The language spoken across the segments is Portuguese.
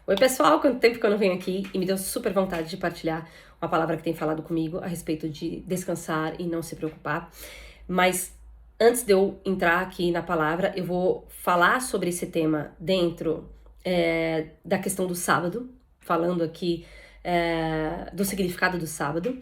Oi, pessoal, quanto tempo que eu não venho aqui e me deu super vontade de partilhar uma palavra que tem falado comigo a respeito de descansar e não se preocupar. Mas antes de eu entrar aqui na palavra, eu vou falar sobre esse tema dentro da questão do sábado, falando aqui do significado do sábado.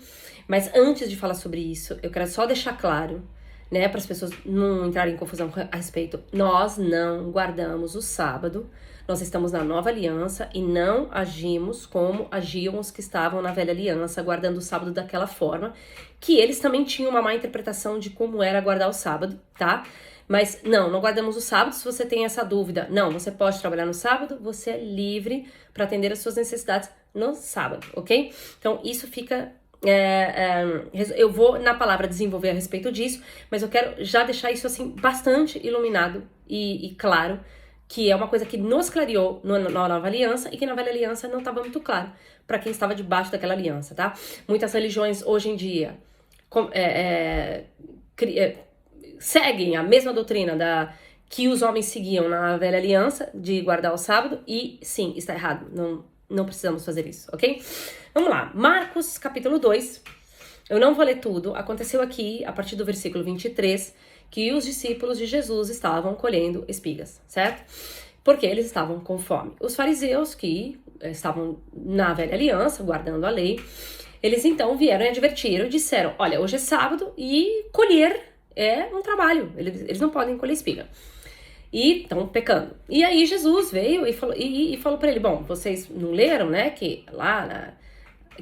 Mas antes de falar sobre isso, eu quero só deixar claro, né, para as pessoas não entrarem em confusão a respeito. Nós não guardamos o sábado. Nós estamos na nova aliança e não agimos como agiam os que estavam na velha aliança, guardando o sábado daquela forma, que eles também tinham uma má interpretação de como era guardar o sábado, tá? Mas não guardamos o sábado. Se você tem essa dúvida, não, você pode trabalhar no sábado, você é livre para atender as suas necessidades no sábado, ok? Então isso fica... eu vou na palavra desenvolver a respeito disso, mas eu quero já deixar isso assim bastante iluminado e claro, que é uma coisa que nos clareou na nova aliança e que na velha aliança não estava muito claro para quem estava debaixo daquela aliança, tá? Muitas religiões hoje em dia seguem a mesma doutrina que os homens seguiam na velha aliança de guardar o sábado e sim, está errado, não precisamos fazer isso, ok? Vamos lá, Marcos capítulo 2, eu não vou ler tudo, aconteceu aqui a partir do versículo 23, que os discípulos de Jesus estavam colhendo espigas, certo? Porque eles estavam com fome. Os fariseus, que estavam na velha aliança, guardando a lei, eles então vieram e advertiram e disseram, olha, hoje é sábado e colher é um trabalho, eles não podem colher espiga. E estão pecando. E aí Jesus veio e falou para ele, bom, vocês não leram, né, que lá,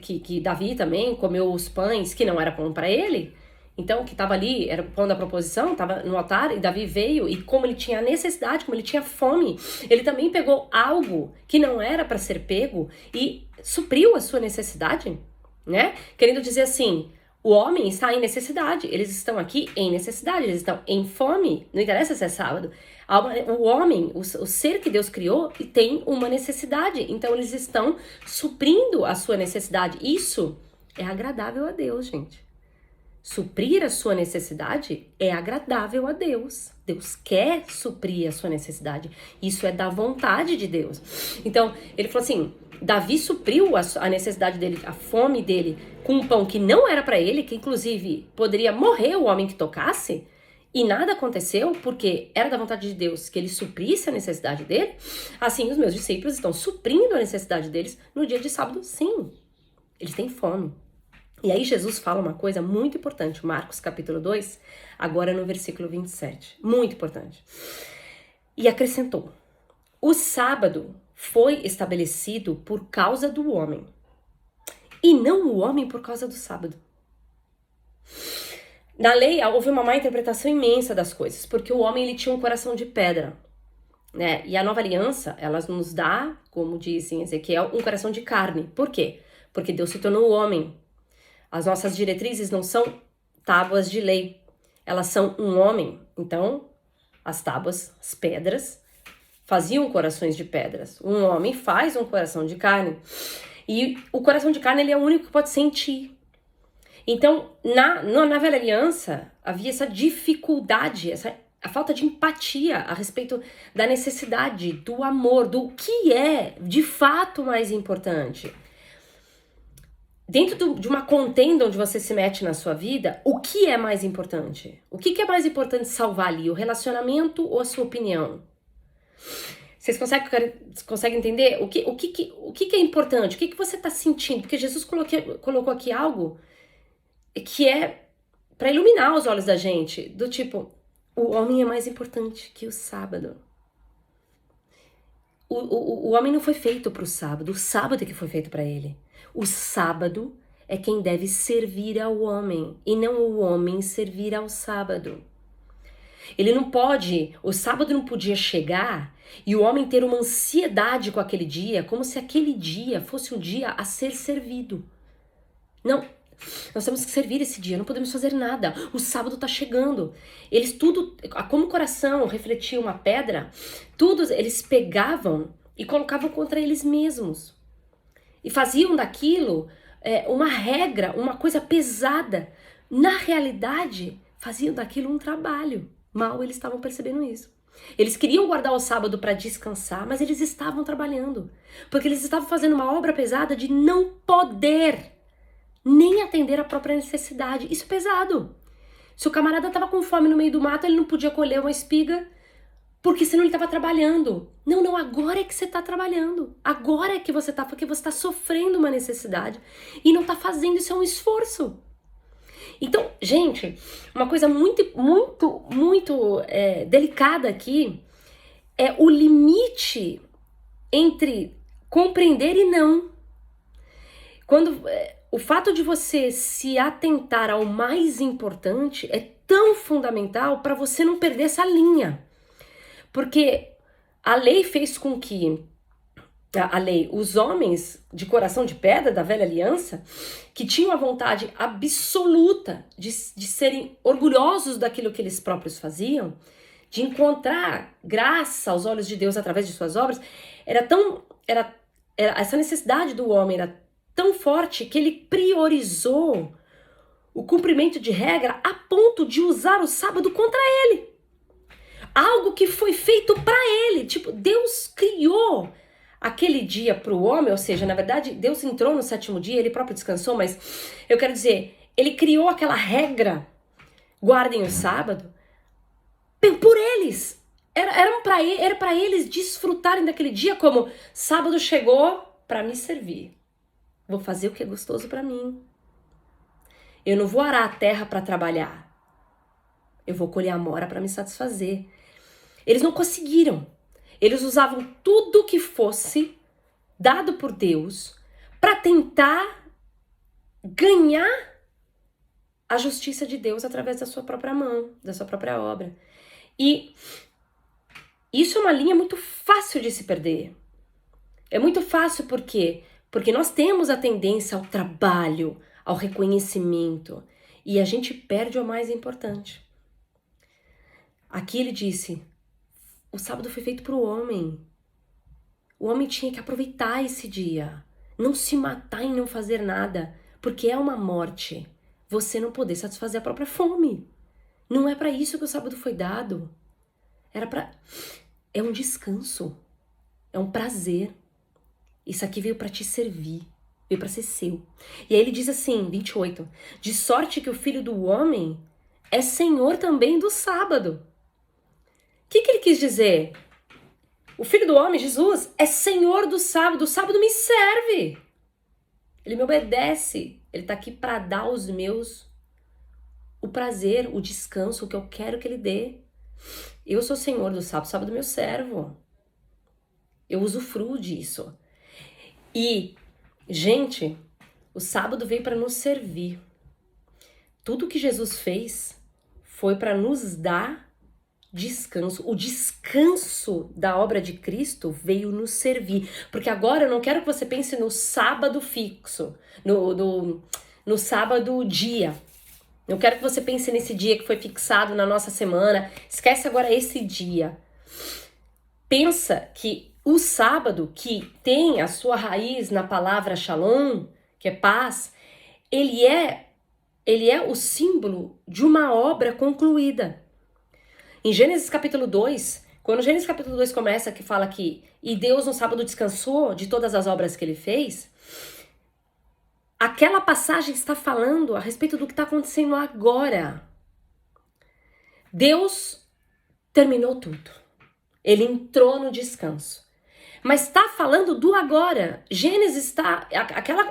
que Davi também comeu os pães que não era pão para ele? Então, o que estava ali era o pão da proposição, estava no altar, e Davi veio, e como ele tinha necessidade, como ele tinha fome, ele também pegou algo que não era para ser pego e supriu a sua necessidade, né? Querendo dizer assim, o homem está em necessidade, eles estão aqui em necessidade, eles estão em fome, não interessa se é sábado. O homem, o ser que Deus criou, tem uma necessidade, então eles estão suprindo a sua necessidade. Isso é agradável a Deus, gente. Suprir a sua necessidade é agradável a Deus. Deus quer suprir a sua necessidade. Isso é da vontade de Deus. Então, ele falou assim, Davi supriu a necessidade dele, a fome dele, com um pão que não era para ele, que inclusive poderia morrer o homem que tocasse, e nada aconteceu porque era da vontade de Deus que ele suprisse a necessidade dele. Assim, os meus discípulos estão suprindo a necessidade deles no dia de sábado, sim. Eles têm fome. E aí Jesus fala uma coisa muito importante, Marcos capítulo 2, agora no versículo 27, muito importante. E acrescentou, o sábado foi estabelecido por causa do homem, e não o homem por causa do sábado. Na lei houve uma má interpretação imensa das coisas, porque o homem ele tinha um coração de pedra, né? E a nova aliança, ela nos dá, como diz em Ezequiel, um coração de carne. Por quê? Porque Deus se tornou o homem. As nossas diretrizes não são tábuas de lei, elas são um homem. Então, as tábuas, as pedras, faziam corações de pedras. Um homem faz um coração de carne. E o coração de carne ele é o único que pode sentir. Então, na velha aliança, havia essa dificuldade, a falta de empatia a respeito da necessidade, do amor, do que é de fato mais importante. Dentro de uma contenda onde você se mete na sua vida, o que é mais importante? O que é mais importante salvar ali? O relacionamento ou a sua opinião? Vocês conseguem entender o que é importante? O que você está sentindo? Porque Jesus colocou aqui algo que é para iluminar os olhos da gente, do tipo, o homem é mais importante que o sábado. O homem não foi feito para o sábado é que foi feito para ele. O sábado é quem deve servir ao homem e não o homem servir ao sábado. O sábado não podia chegar e o homem ter uma ansiedade com aquele dia, como se aquele dia fosse um dia a ser servido. Não, nós temos que servir esse dia, não podemos fazer nada. O sábado está chegando. Como o coração refletia uma pedra, eles pegavam e colocavam contra eles mesmos. E faziam daquilo uma regra, uma coisa pesada. Na realidade, faziam daquilo um trabalho. Mal eles estavam percebendo isso. Eles queriam guardar o sábado para descansar, mas eles estavam trabalhando, porque eles estavam fazendo uma obra pesada de não poder nem atender a própria necessidade. Isso é pesado. Se o camarada estava com fome no meio do mato, ele não podia colher uma espiga, porque senão ele estava trabalhando. Não, agora é que você está trabalhando. Agora é que você está, porque você está sofrendo uma necessidade e não está fazendo, isso é um esforço. Então, gente, uma coisa muito delicada aqui é o limite entre compreender e não. Quando o fato de você se atentar ao mais importante é tão fundamental para você não perder essa linha. Porque a lei fez com que os homens de coração de pedra da velha aliança, que tinham a vontade absoluta de serem orgulhosos daquilo que eles próprios faziam, de encontrar graça aos olhos de Deus através de suas obras, essa necessidade do homem era tão forte que ele priorizou o cumprimento de regra a ponto de usar o sábado contra ele. Algo que foi feito para ele. Tipo, Deus criou aquele dia para o homem, ou seja, na verdade, Deus entrou no sétimo dia, ele próprio descansou, mas eu quero dizer, ele criou aquela regra, guardem o sábado, por eles. Era para eles desfrutarem daquele dia como sábado chegou para me servir. Vou fazer o que é gostoso para mim. Eu não vou arar a terra para trabalhar. Eu vou colher a mora para me satisfazer. Eles não conseguiram. Eles usavam tudo que fosse dado por Deus para tentar ganhar a justiça de Deus através da sua própria mão, da sua própria obra. E isso é uma linha muito fácil de se perder. É muito fácil porque nós temos a tendência ao trabalho, ao reconhecimento, e a gente perde o mais importante. Aqui ele disse, o sábado foi feito para o homem. O homem tinha que aproveitar esse dia, não se matar e não fazer nada, porque é uma morte. Você não poder satisfazer a própria fome. Não é para isso que o sábado foi dado. É um descanso, é um prazer. Isso aqui veio para te servir, veio para ser seu. E aí ele diz assim, 28, de sorte que o Filho do Homem é Senhor também do sábado. O que ele quis dizer? O Filho do Homem, Jesus, é Senhor do sábado me serve. Ele me obedece, ele tá aqui para dar aos meus o prazer, o descanso, o que eu quero que ele dê. Eu sou Senhor do sábado meu servo. Eu usufruo disso. E, gente, o sábado veio para nos servir. Tudo que Jesus fez foi para nos dar descanso. O descanso da obra de Cristo veio nos servir. Porque agora eu não quero que você pense no sábado fixo, no sábado dia. Eu quero que você pense nesse dia que foi fixado na nossa semana. Esquece agora esse dia. Pensa que o sábado, que tem a sua raiz na palavra shalom, que é paz, ele é o símbolo de uma obra concluída. Em Gênesis capítulo 2, quando Gênesis capítulo 2 começa, que fala que e Deus no sábado descansou de todas as obras que ele fez, aquela passagem está falando a respeito do que está acontecendo agora. Deus terminou tudo. Ele entrou no descanso. Mas está falando do agora. Gênesis está...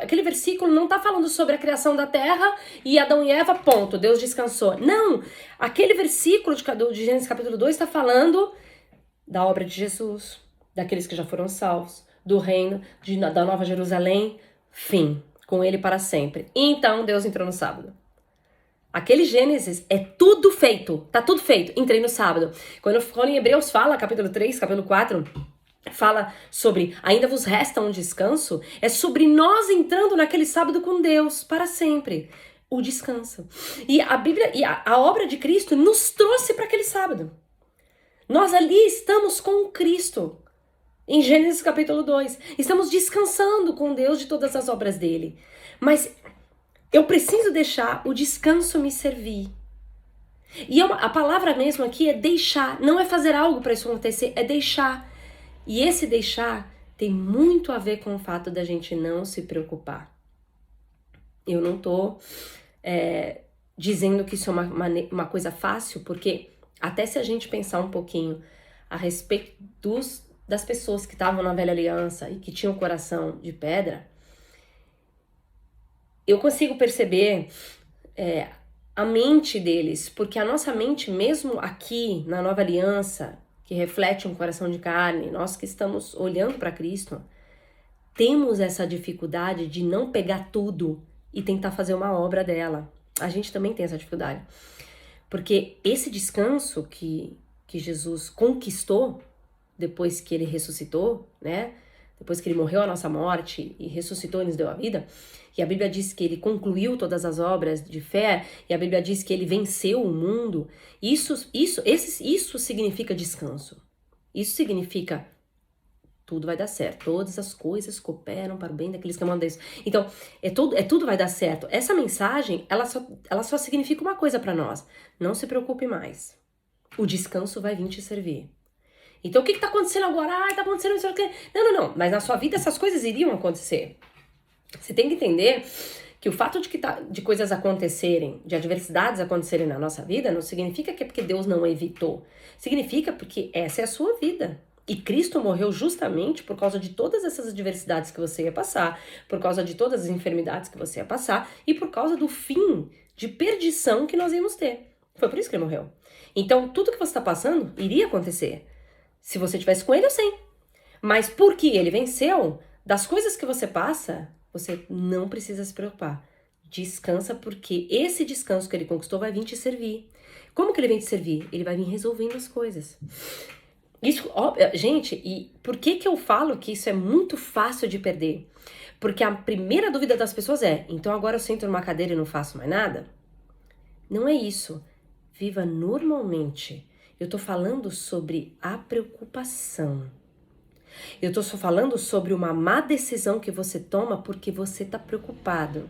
Aquele versículo não está falando sobre a criação da terra e Adão e Eva, ponto, Deus descansou. Não! Aquele versículo de Gênesis capítulo 2 está falando da obra de Jesus, daqueles que já foram salvos, do reino, da Nova Jerusalém, fim, com ele para sempre. Então Deus entrou no sábado. Aquele Gênesis é tudo feito, tá tudo feito, entrei no sábado. Quando em Hebreus fala, capítulo 3, capítulo 4... fala sobre ainda vos resta um descanso, é sobre nós entrando naquele sábado com Deus para sempre, o descanso. E a Bíblia e a obra de Cristo nos trouxe para aquele sábado. Nós ali estamos com Cristo. Em Gênesis capítulo 2, estamos descansando com Deus de todas as obras dele. Mas eu preciso deixar o descanso me servir. E a palavra mesmo aqui é deixar, não é fazer algo para isso acontecer, é deixar. E esse deixar tem muito a ver com o fato da gente não se preocupar. Eu não tô dizendo que isso é uma coisa fácil, porque até se a gente pensar um pouquinho a respeito das pessoas que estavam na velha aliança e que tinham coração de pedra, eu consigo perceber a mente deles, porque a nossa mente, mesmo aqui na nova aliança, que reflete um coração de carne, nós que estamos olhando para Cristo, temos essa dificuldade de não pegar tudo e tentar fazer uma obra dela. A gente também tem essa dificuldade. Porque esse descanso que Jesus conquistou depois que ele ressuscitou, né? Depois que ele morreu a nossa morte e ressuscitou e nos deu a vida, e a Bíblia diz que ele concluiu todas as obras de fé, e a Bíblia diz que ele venceu o mundo, isso significa descanso. Isso significa tudo vai dar certo, todas as coisas cooperam para o bem daqueles que amam Deus. Então, tudo vai dar certo. Essa mensagem, ela só significa uma coisa para nós: não se preocupe mais. O descanso vai vir te servir. Então, o que tá acontecendo agora? Tá acontecendo isso aqui. Não. Mas na sua vida essas coisas iriam acontecer. Você tem que entender que o fato de coisas acontecerem, de adversidades acontecerem na nossa vida, não significa que é porque Deus não evitou. Significa porque essa é a sua vida. E Cristo morreu justamente por causa de todas essas adversidades que você ia passar, por causa de todas as enfermidades que você ia passar e por causa do fim de perdição que nós íamos ter. Foi por isso que ele morreu. Então, tudo que você está passando iria acontecer. Se você estivesse com ele, eu sei. Mas porque ele venceu, das coisas que você passa, você não precisa se preocupar. Descansa, porque esse descanso que ele conquistou vai vir te servir. Como que ele vem te servir? Ele vai vir resolvendo as coisas. Isso, gente, e por que eu falo que isso é muito fácil de perder? Porque a primeira dúvida das pessoas é: então agora eu sento numa cadeira e não faço mais nada? Não é isso. Viva normalmente. Eu tô falando sobre a preocupação. Eu tô só falando sobre uma má decisão que você toma porque você tá preocupado.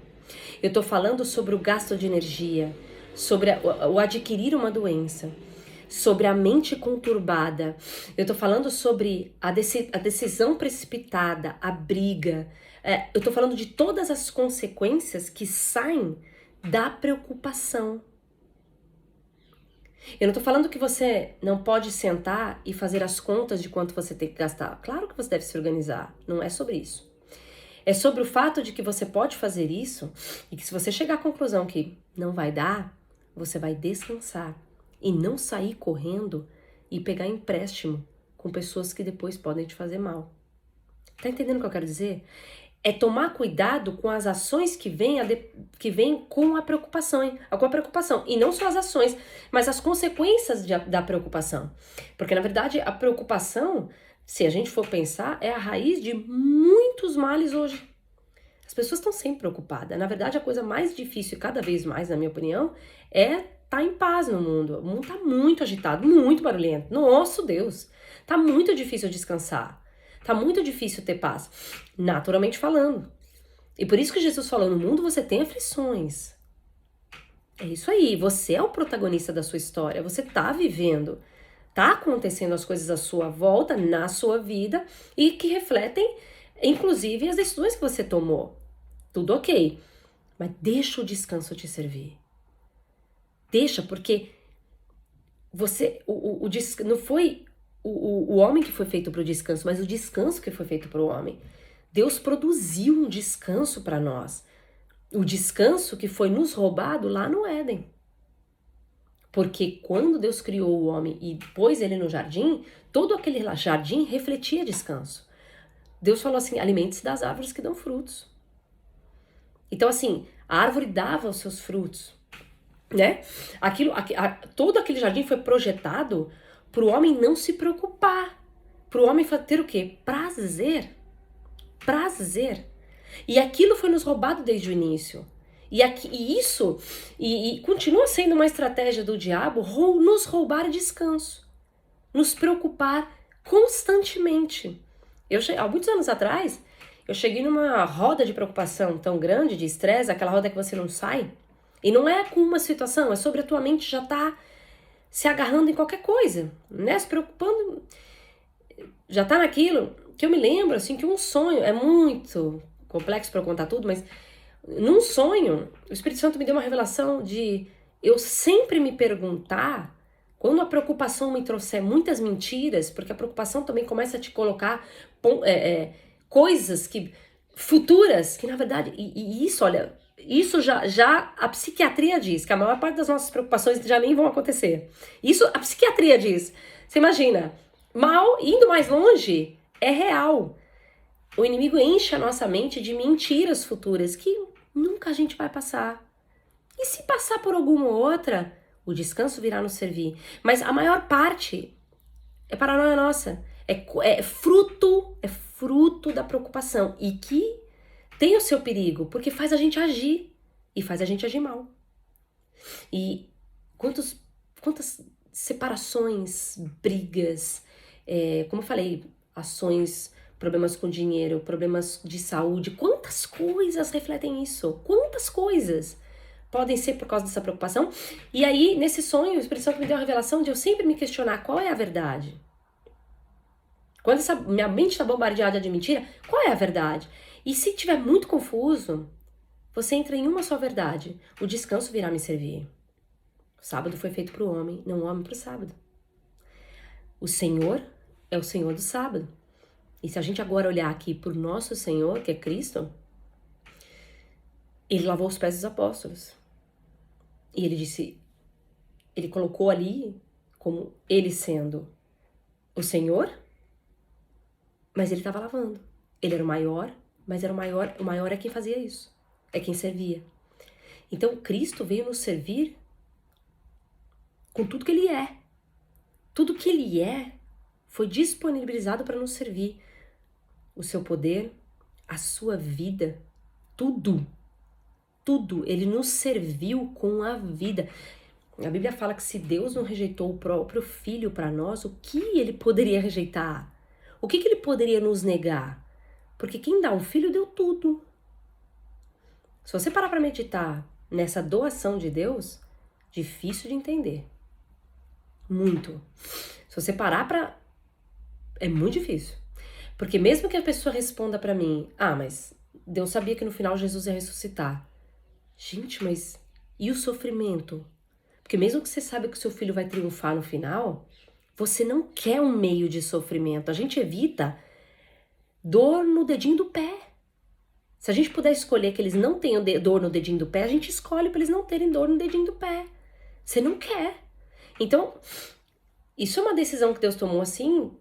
Eu tô falando sobre o gasto de energia, sobre o adquirir uma doença, sobre a mente conturbada. Eu tô falando sobre a decisão precipitada, a briga. Eu tô falando de todas as consequências que saem da preocupação. Eu não tô falando que você não pode sentar e fazer as contas de quanto você tem que gastar. Claro que você deve se organizar, não é sobre isso. É sobre o fato de que você pode fazer isso e que se você chegar à conclusão que não vai dar, você vai descansar e não sair correndo e pegar empréstimo com pessoas que depois podem te fazer mal. Tá entendendo o que eu quero dizer? É tomar cuidado com as ações que vêm com a preocupação, hein? Com a preocupação. E não só as ações, mas as consequências da preocupação. Porque, na verdade, a preocupação, se a gente for pensar, é a raiz de muitos males hoje. As pessoas estão sempre preocupadas. Na verdade, a coisa mais difícil, e cada vez mais, na minha opinião, é estar em paz no mundo. O mundo está muito agitado, muito barulhento. Nosso Deus! Tá muito difícil descansar. Tá muito difícil ter paz, naturalmente falando. E por isso que Jesus falou: no mundo você tem aflições. É isso aí, você é o protagonista da sua história, você tá vivendo, tá acontecendo as coisas à sua volta, na sua vida, e que refletem, inclusive, as decisões que você tomou. Tudo ok, mas deixa o descanso te servir. Deixa, porque você, não foi o homem que foi feito para o descanso, mas o descanso que foi feito para o homem. Deus produziu um descanso para nós. O descanso que foi nos roubado lá no Éden. Porque quando Deus criou o homem e pôs ele no jardim, todo aquele jardim refletia descanso. Deus falou assim: alimente-se das árvores que dão frutos. Então, assim, a árvore dava os seus frutos, né? Todo aquele jardim foi projetado para o homem não se preocupar, para o homem ter o quê? Prazer. E aquilo foi nos roubado desde o início. E continua sendo uma estratégia do diabo nos roubar descanso, nos preocupar constantemente. Há muitos anos atrás, eu cheguei numa roda de preocupação tão grande, de estresse, aquela roda que você não sai. E não é com uma situação, é sobre a tua mente já tá se agarrando em qualquer coisa, né? Se preocupando, já tá naquilo que eu me lembro, assim, que um sonho, é muito complexo para eu contar tudo, mas num sonho, o Espírito Santo me deu uma revelação de eu sempre me perguntar, quando a preocupação me trouxer muitas mentiras, porque a preocupação também começa a te colocar coisas que futuras, que na verdade, e isso, olha, isso já a psiquiatria diz, que a maior parte das nossas preocupações já nem vão acontecer. Isso a psiquiatria diz. Você imagina, mal, indo mais longe, é real. O inimigo enche a nossa mente de mentiras futuras que nunca a gente vai passar. E se passar por alguma outra, o descanso virá nos servir. Mas a maior parte é paranoia nossa. É fruto da preocupação. E que tem o seu perigo, porque faz a gente agir. E faz a gente agir mal. E quantas separações, brigas, como eu falei, ações, problemas com dinheiro, problemas de saúde, quantas coisas refletem isso? Quantas coisas podem ser por causa dessa preocupação? E aí, nesse sonho, o Espírito Santo me deu a revelação de eu sempre me questionar qual é a verdade. Quando minha mente está bombardeada de mentira, qual é a verdade? E se tiver muito confuso, você entra em uma só verdade. O descanso virá me servir. O sábado foi feito para o homem, não o homem para o sábado. O Senhor é o Senhor do sábado. E se a gente agora olhar aqui para o nosso Senhor, que é Cristo, ele lavou os pés dos apóstolos. E ele disse, ele colocou ali como ele sendo o Senhor, mas ele estava lavando. Ele era o maior, mas era o maior é quem fazia isso, é quem servia. Então Cristo veio nos servir com tudo que ele é. Tudo que ele é foi disponibilizado para nos servir. O seu poder, a sua vida, tudo, ele nos serviu com a vida. A Bíblia fala que se Deus não rejeitou o próprio Filho para nós, o que ele poderia rejeitar? O que ele poderia nos negar? Porque quem dá um filho deu tudo. Se você parar para meditar nessa doação de Deus, difícil de entender. Muito. Se você parar para... é muito difícil. Porque mesmo que a pessoa responda para mim, mas Deus sabia que no final Jesus ia ressuscitar. Gente, mas e o sofrimento? Porque mesmo que você saiba que o seu filho vai triunfar no final, você não quer um meio de sofrimento. A gente evita dor no dedinho do pé. Se a gente puder escolher que eles não tenham dor no dedinho do pé, a gente escolhe para eles não terem dor no dedinho do pé. Você não quer. Então, isso é uma decisão que Deus tomou assim,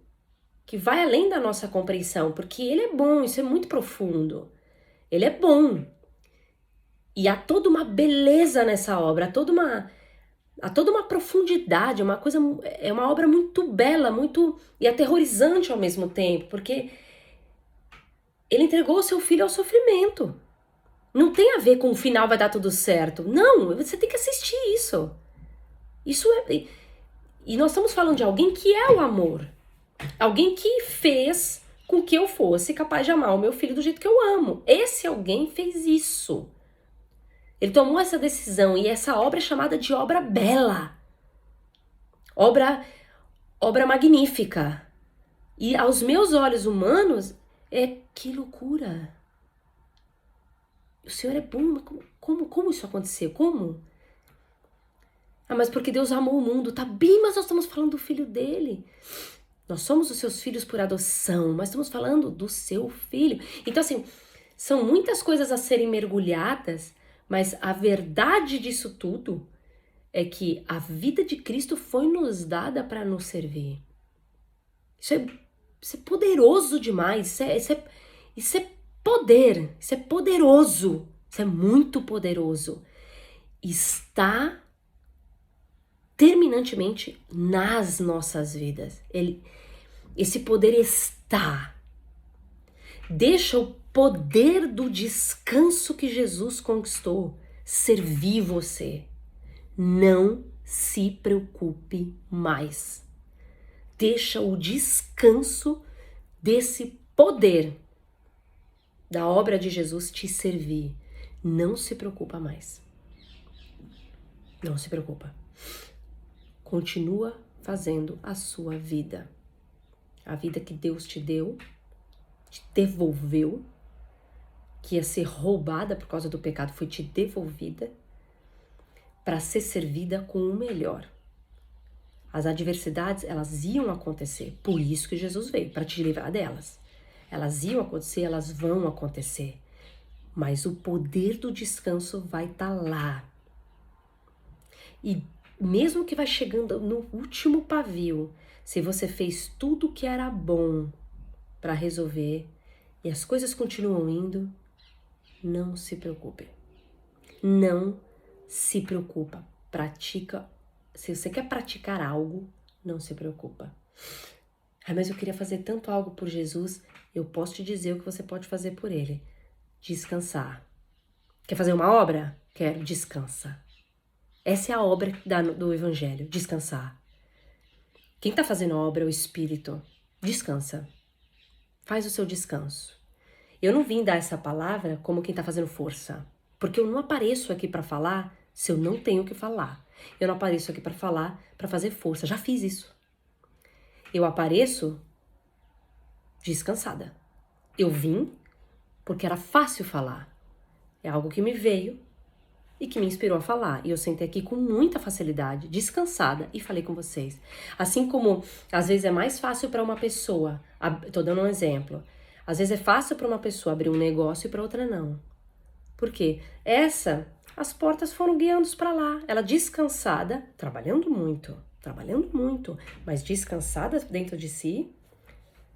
que vai além da nossa compreensão, porque ele é bom, isso é muito profundo. Ele é bom. E há toda uma beleza nessa obra, há toda uma profundidade, é uma obra muito bela, muito e aterrorizante ao mesmo tempo, porque ele entregou o seu filho ao sofrimento. Não tem a ver com o final vai dar tudo certo. Não, você tem que assistir isso. E nós estamos falando de alguém que é o amor. Alguém que fez com que eu fosse capaz de amar o meu filho do jeito que eu amo. Esse alguém fez isso. Ele tomou essa decisão e essa obra é chamada de obra bela. Obra magnífica. E aos meus olhos humanos, que loucura. O Senhor é bom, mas como isso aconteceu? Como? Mas porque Deus amou o mundo. Tá bem, mas nós estamos falando do filho dele. Nós somos os seus filhos por adoção, mas estamos falando do seu filho. Então, assim, são muitas coisas a serem mergulhadas, mas a verdade disso tudo é que a vida de Cristo foi nos dada para nos servir. Isso é poderoso demais. Isso é poder. Isso é poderoso. Isso é muito poderoso. Está terminantemente nas nossas vidas. Esse poder está. Deixa o poder do descanso que Jesus conquistou servir você. Não se preocupe mais. Deixa o descanso desse poder da obra de Jesus te servir. Não se preocupa mais. Não se preocupa. Continua fazendo a sua vida. A vida que Deus te deu, te devolveu, que ia ser roubada por causa do pecado, foi te devolvida para ser servida com o melhor. As adversidades, elas iam acontecer, por isso que Jesus veio, para te livrar delas. Elas iam acontecer, elas vão acontecer, mas o poder do descanso vai estar lá. E mesmo que vai chegando no último pavio, se você fez tudo que era bom para resolver e as coisas continuam indo, não se preocupe. Não se preocupa. Pratica. Se você quer praticar algo, não se preocupa. Mas eu queria fazer tanto algo por Jesus. Eu posso te dizer o que você pode fazer por ele. Descansar. Quer fazer uma obra? Quero. Descansa. Essa é a obra do Evangelho. Descansar. Quem está fazendo a obra é o Espírito. Descansa. Faz o seu descanso. Eu não vim dar essa palavra como quem está fazendo força. Porque eu não apareço aqui para falar se eu não tenho o que falar. Eu não apareço aqui para falar, para fazer força. Já fiz isso. Eu apareço descansada. Eu vim porque era fácil falar. É algo que me veio e que me inspirou a falar. E eu sentei aqui com muita facilidade, descansada, e falei com vocês. Assim como, às vezes, é mais fácil para uma pessoa, tô dando um exemplo, às vezes é fácil para uma pessoa abrir um negócio e para outra não. Por quê? As portas foram guiando para lá. Ela descansada, trabalhando muito, mas descansada dentro de si,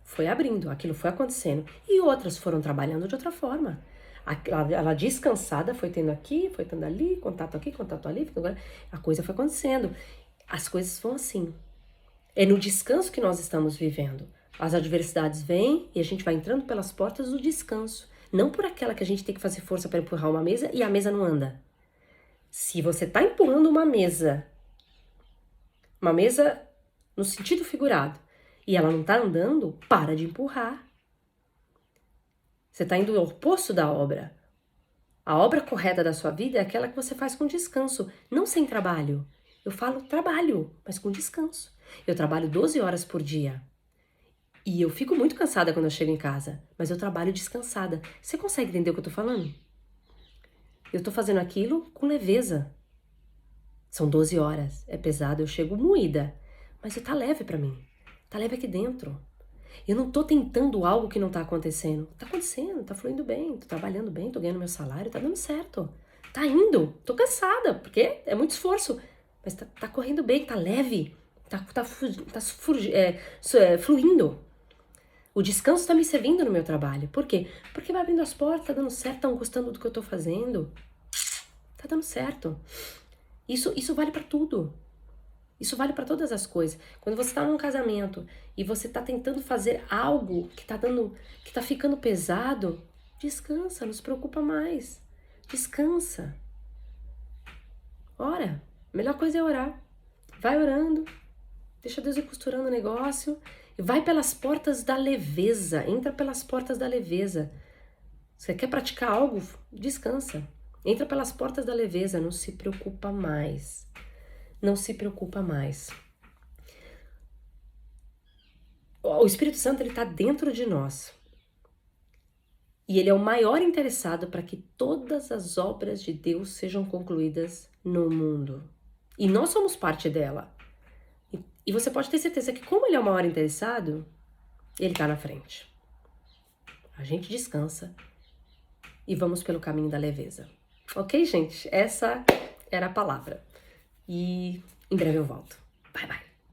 foi abrindo, aquilo foi acontecendo. E outras foram trabalhando de outra forma. Ela descansada foi tendo aqui, foi tendo ali, contato aqui, contato ali, a coisa foi acontecendo. As coisas vão assim. É no descanso que nós estamos vivendo. As adversidades vêm e a gente vai entrando pelas portas do descanso. Não por aquela que a gente tem que fazer força para empurrar uma mesa e a mesa não anda. Se você está empurrando uma mesa no sentido figurado, e ela não está andando, para de empurrar. Você está indo ao oposto da obra. A obra correta da sua vida é aquela que você faz com descanso, não sem trabalho. Eu falo trabalho, mas com descanso. Eu trabalho 12 horas por dia. E eu fico muito cansada quando eu chego em casa, mas eu trabalho descansada. Você consegue entender o que eu tô falando? Eu tô fazendo aquilo com leveza. São 12 horas, é pesado, eu chego moída, mas tá leve pra mim. Tá leve aqui dentro. Eu não tô tentando algo que não tá acontecendo. Tá acontecendo, tá fluindo bem, tô trabalhando bem, tô ganhando meu salário, tá dando certo. Tá indo, tô cansada, porque é muito esforço, mas tá correndo bem, tá leve, tá fluindo. O descanso tá me servindo no meu trabalho. Por quê? Porque vai abrindo as portas, tá dando certo, estão gostando do que eu tô fazendo. Tá dando certo. Isso vale pra tudo. Isso vale para todas as coisas. Quando você tá num casamento e você tá tentando fazer algo que tá ficando pesado, descansa, não se preocupa mais. Descansa. Ora. A melhor coisa é orar. Vai orando. Deixa Deus ir costurando o negócio. E vai pelas portas da leveza. Entra pelas portas da leveza. Você quer praticar algo? Descansa. Entra pelas portas da leveza. Não se preocupa mais. Não se preocupa mais. O Espírito Santo, ele está dentro de nós. E ele é o maior interessado para que todas as obras de Deus sejam concluídas no mundo. E nós somos parte dela. E você pode ter certeza que, como ele é o maior interessado, ele está na frente. A gente descansa e vamos pelo caminho da leveza. Ok, gente? Essa era a palavra. E em breve eu volto.